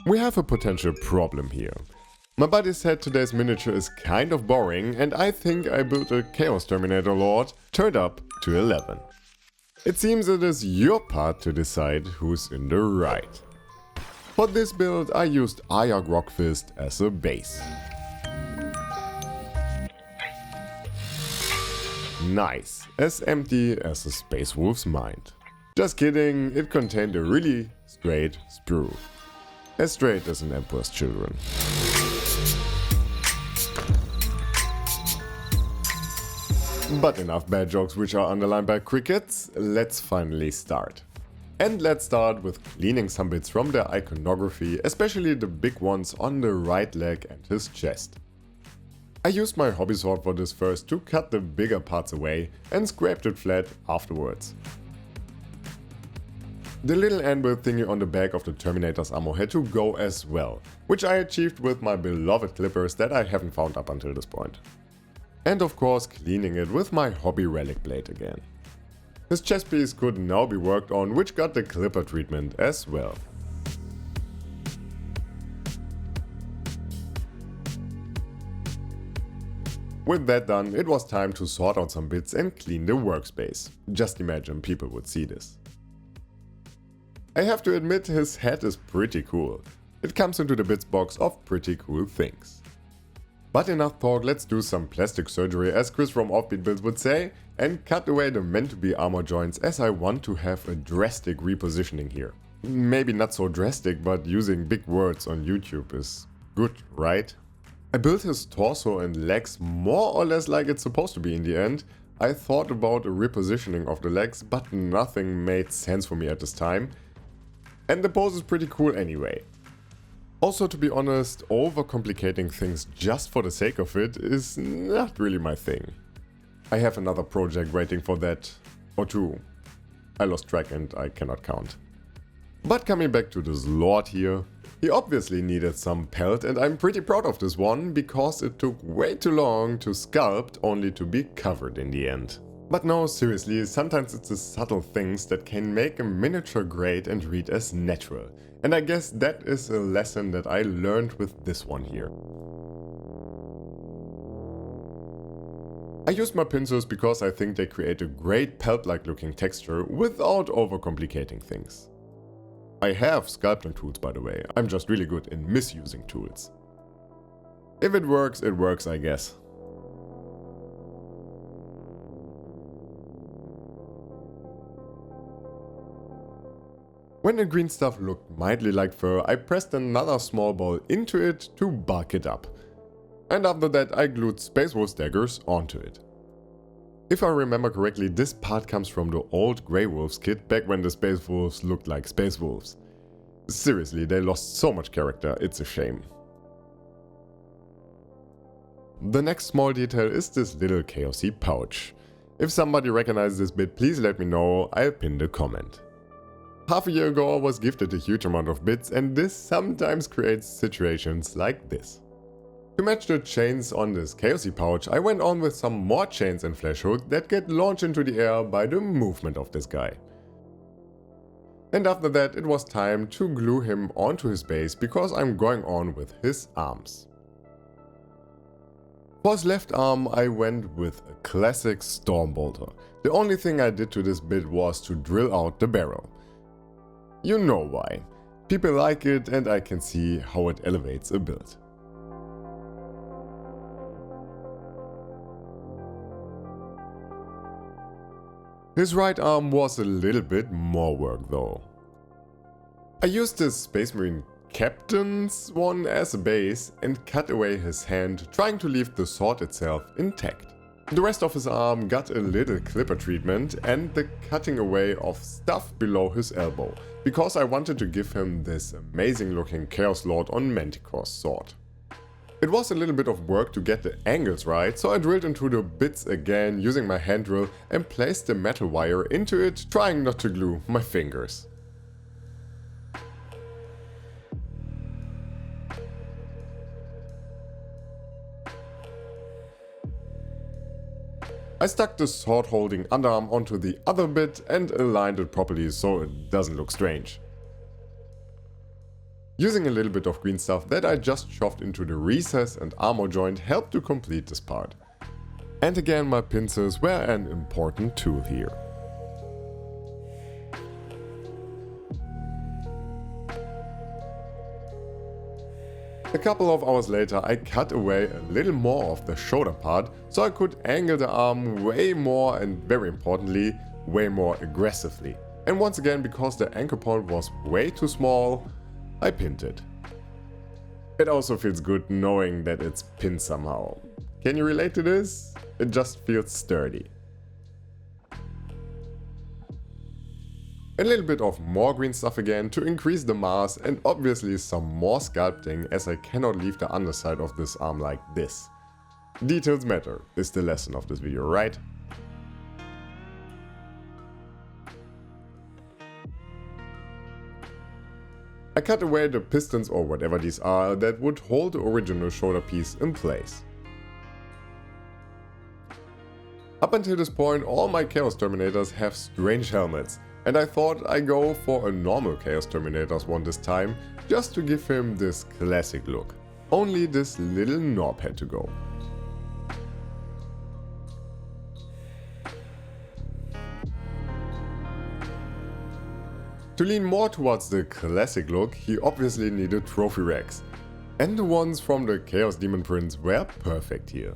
We have a potential problem here. My buddy said today's miniature is kind of boring and I think I built a Chaos Terminator Lord turned up to 11. It seems it is your part to decide who's in the right. For this build I used Ayark Rockfist as a base. Nice, as empty as a Space Wolf's mind. Just kidding, it contained a really straight sprue. As straight as an Emperor's children. But enough bad jokes which are underlined by crickets, let's finally start. And let's start with cleaning some bits from the iconography, especially the big ones on the right leg and his chest. I used my hobby sword for this first to cut the bigger parts away and scraped it flat afterwards. The little anvil thingy on the back of the Terminator's ammo had to go as well, which I achieved with my beloved clippers that I haven't found up until this point. And of course cleaning it with my hobby relic blade again. His chest piece could now be worked on, which got the clipper treatment as well. With that done, it was time to sort out some bits and clean the workspace. Just imagine people would see this. I have to admit his hat is pretty cool. It comes into the bits box of pretty cool things. But enough talk, let's do some plastic surgery as Chris from Offbeat Builds would say, and cut away the meant to be armor joints as I want to have a drastic repositioning here. Maybe not so drastic, but using big words on YouTube is good, right? I built his torso and legs more or less like it's supposed to be in the end. I thought about a repositioning of the legs, but nothing made sense for me at this time. And the pose is pretty cool anyway. Also, to be honest, overcomplicating things just for the sake of it is not really my thing. I have another project waiting for that, or two. I lost track and I cannot count. But coming back to this lord here, he obviously needed some pelt and I'm pretty proud of this one because it took way too long to sculpt only to be covered in the end. But no, seriously, sometimes it's the subtle things that can make a miniature great and read as natural. And I guess that is a lesson that I learned with this one here. I used my pincers because I think they create a great pelt-like looking texture without overcomplicating things. I have sculpting tools, by the way. I'm just really good in misusing tools. If it works, I guess. When the green stuff looked mildly like fur, I pressed another small ball into it to bulk it up. And after that I glued Space Wolf daggers onto it. If I remember correctly, this part comes from the old Grey Wolves kit back when the Space Wolves looked like Space Wolves. Seriously, they lost so much character, it's a shame. The next small detail is this little chaosy pouch. If somebody recognizes this bit, please let me know, I'll pin the comment. Half a year ago I was gifted a huge amount of bits and this sometimes creates situations like this. To match the chains on this chaosy pouch, I went on with some more chains and flash hook that get launched into the air by the movement of this guy. And after that it was time to glue him onto his base because I'm going on with his arms. For his left arm I went with a classic Stormbolter. The only thing I did to this bit was to drill out the barrel. You know why. People like it and I can see how it elevates a build. His right arm was a little bit more work though. I used this Space Marine Captain's one as a base and cut away his hand, trying to leave the sword itself intact. The rest of his arm got a little clipper treatment and the cutting away of stuff below his elbow, because I wanted to give him this amazing looking Chaos Lord on Manticore's sword. It was a little bit of work to get the angles right, so I drilled into the bits again using my hand drill and placed the metal wire into it, trying not to glue my fingers. I stuck the sword holding underarm onto the other bit and aligned it properly so it doesn't look strange. Using a little bit of green stuff that I just shoved into the recess and armor joint helped to complete this part. And again, my pincers were an important tool here. A couple of hours later I cut away a little more of the shoulder part so I could angle the arm way more and, very importantly, way more aggressively. And once again, because the anchor point was way too small, I pinned it. It also feels good knowing that it's pinned somehow. Can you relate to this? It just feels sturdy. A little bit of more green stuff again to increase the mass, and obviously some more sculpting, as I cannot leave the underside of this arm like this. Details matter is the lesson of this video, right? I cut away the pistons or whatever these are that would hold the original shoulder piece in place. Up until this point, all my Chaos Terminators have strange helmets, and I thought I'd go for a normal Chaos Terminators one this time, just to give him this classic look. Only this little knob had to go. To lean more towards the classic look, he obviously needed trophy racks, and the ones from the Chaos Demon prints were perfect here.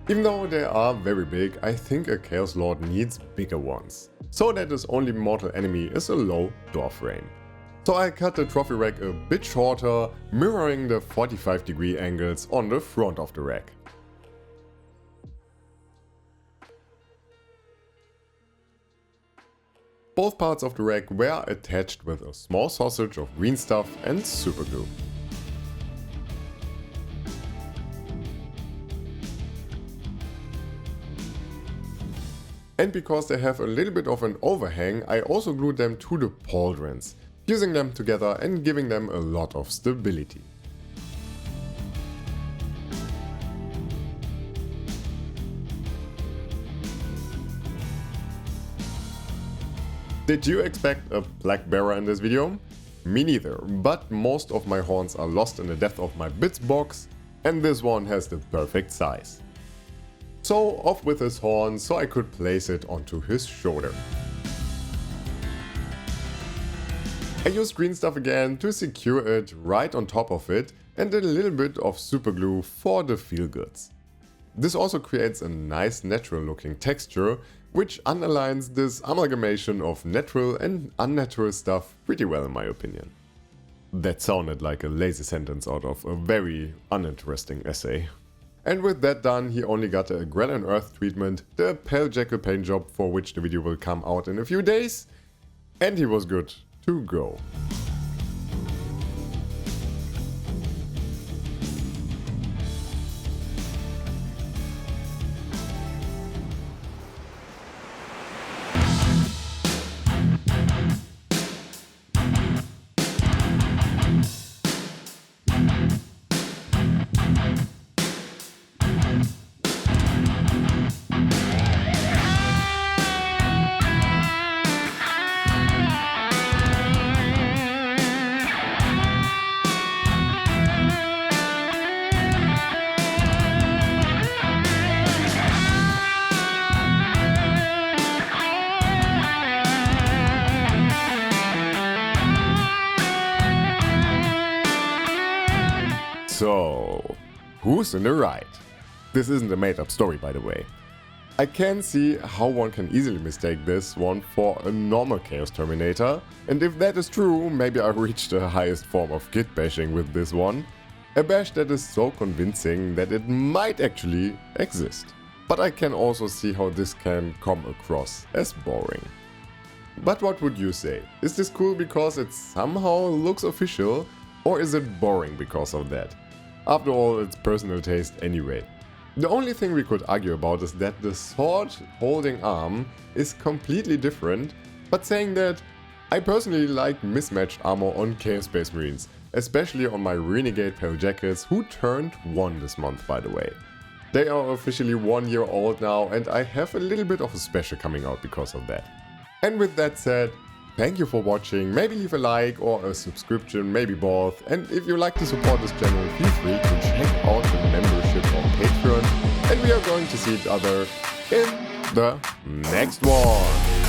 Even though they are very big, I think a Chaos Lord needs bigger ones, so that his only mortal enemy is a low door frame. So I cut the trophy rack a bit shorter, mirroring the 45-degree angles on the front of the rack. Both parts of the rack were attached with a small sausage of green stuff and superglue. And because they have a little bit of an overhang, I also glued them to the pauldrons, fusing them together and giving them a lot of stability. Did you expect a black bearer in this video? Me neither, but most of my horns are lost in the depth of my bits box, and this one has the perfect size. So off with his horn so I could place it onto his shoulder. I used green stuff again to secure it right on top of it, and a little bit of super glue for the feel goods. This also creates a nice natural looking texture, which underlines this amalgamation of natural and unnatural stuff pretty well in my opinion. That sounded like a lazy sentence out of a very uninteresting essay. And with that done, he only got a Grell and Earth treatment, the Pale Jackal paint job for which the video will come out in a few days, and he was good to go. So, who's in the right? This isn't a made-up story, by the way. I can see how one can easily mistake this one for a normal Chaos Terminator, and if that is true, maybe I reached the highest form of kit bashing with this one. A bash that is so convincing that it might actually exist. But I can also see how this can come across as boring. But what would you say? Is this cool because it somehow looks official, or is it boring because of that? After all, it's personal taste anyway. The only thing we could argue about is that the sword holding arm is completely different, but saying that, I personally like mismatched armor on Chaos Space Marines, especially on my renegade Pale Jackals, who turned 1 this month by the way. They are officially 1 year old now, and I have a little bit of a special coming out because of that. And with that said, Thank you for watching, maybe leave a like or a subscription, maybe both. And if you like to support this channel, feel free to check out the membership on Patreon. And we are going to see each other in the next one.